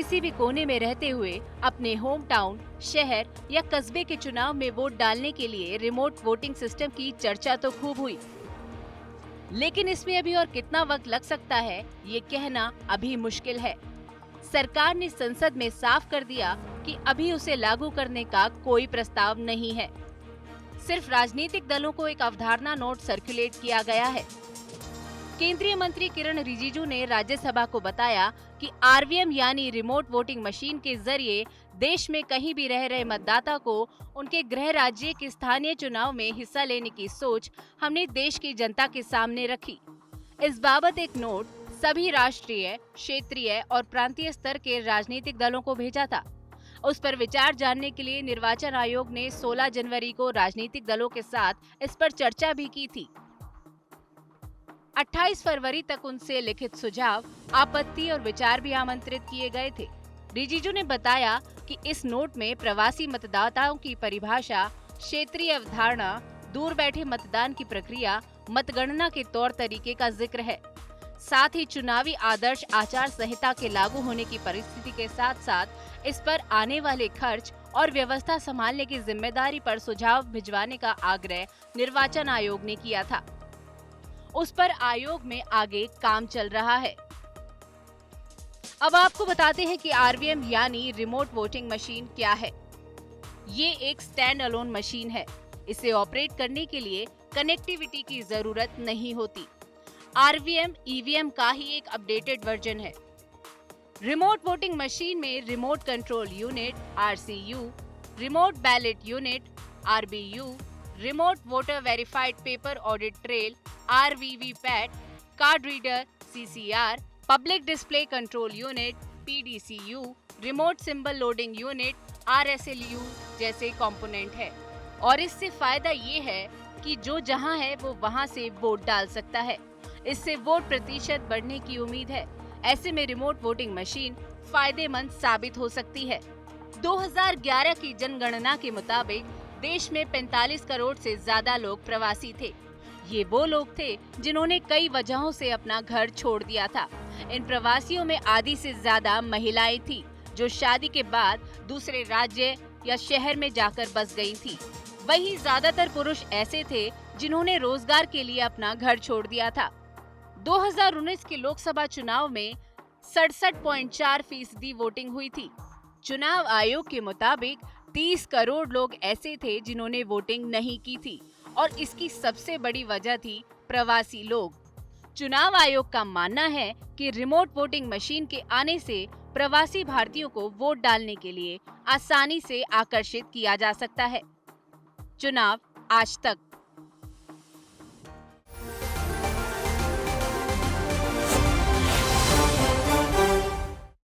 किसी भी कोने में रहते हुए अपने होम टाउन, शहर या कस्बे के चुनाव में वोट डालने के लिए रिमोट वोटिंग सिस्टम की चर्चा तो खूब हुई, लेकिन इसमें अभी और कितना वक्त लग सकता है ये कहना अभी मुश्किल है। सरकार ने संसद में साफ कर दिया कि अभी उसे लागू करने का कोई प्रस्ताव नहीं है। सिर्फ राजनीतिक दलों को एक अवधारणा नोट सर्कुलेट किया गया है। केंद्रीय मंत्री किरण रिजिजू ने राज्यसभा को बताया कि आरवीएम यानी रिमोट वोटिंग मशीन के जरिए देश में कहीं भी रह रहे मतदाता को उनके गृह राज्य के स्थानीय चुनाव में हिस्सा लेने की सोच हमने देश की जनता के सामने रखी। इस बाबत एक नोट सभी राष्ट्रीय, क्षेत्रीय और प्रांतीय स्तर के राजनीतिक दलों को भेजा था। उस पर विचार जानने के लिए निर्वाचन आयोग ने 16 जनवरी को राजनीतिक दलों के साथ इस पर चर्चा भी की थी। 28 फरवरी तक उनसे लिखित सुझाव, आपत्ति और विचार भी आमंत्रित किए गए थे। रिजिजू ने बताया कि इस नोट में प्रवासी मतदाताओं की परिभाषा, क्षेत्रीय अवधारणा, दूर बैठे मतदान की प्रक्रिया, मतगणना के तौर तरीके का जिक्र है। साथ ही चुनावी आदर्श आचार संहिता के लागू होने की परिस्थिति के साथ साथ इस पर आने वाले खर्च और व्यवस्था संभालने की जिम्मेदारी पर सुझाव भिजवाने का आग्रह निर्वाचन आयोग ने किया था। उस पर आयोग में आगे काम चल रहा है। अब आपको बताते हैं कि आरवीएम यानी रिमोट वोटिंग मशीन क्या है। ये एक स्टैंड अलोन मशीन है। इसे ऑपरेट करने के लिए कनेक्टिविटी की जरूरत नहीं होती। आरवीएम ईवीएम का ही एक अपडेटेड वर्जन है। रिमोट वोटिंग मशीन में remote control unit RCU, remote ballot unit RBU, remote voter verified paper audit trail RVVPAT, card reader CCR, public display control unit PDCU, remote symbol loading unit RSLU जैसे component है। और इससे फायदा ये है कि जो जहां है वो वहां से वोट डाल सकता है। इससे वोट प्रतिशत बढ़ने की उम्मीद है। ऐसे में रिमोट वोटिंग मशीन फायदेमंद साबित हो सकती है। 2011 की जनगणना के मुताबिक देश में 45 करोड़ से ज्यादा लोग प्रवासी थे। ये वो लोग थे जिन्होंने कई वजहों से अपना घर छोड़ दिया था। इन प्रवासियों में आधी से ज्यादा महिलाएं थी जो शादी के बाद दूसरे राज्य या शहर में जाकर बस गई थी। वहीं ज्यादातर पुरुष ऐसे थे जिन्होंने रोजगार के लिए अपना घर छोड़ दिया था। 2019 के लोकसभा चुनाव में 67.4% वोटिंग हुई थी। चुनाव आयोग के मुताबिक 30 करोड़ लोग ऐसे थे जिन्होंने वोटिंग नहीं की थी और इसकी सबसे बड़ी वजह थी प्रवासी लोग। चुनाव आयोग का मानना है कि रिमोट वोटिंग मशीन के आने से प्रवासी भारतीयों को वोट डालने के लिए आसानी से आकर्षित किया जा सकता है। चुनाव आज तक।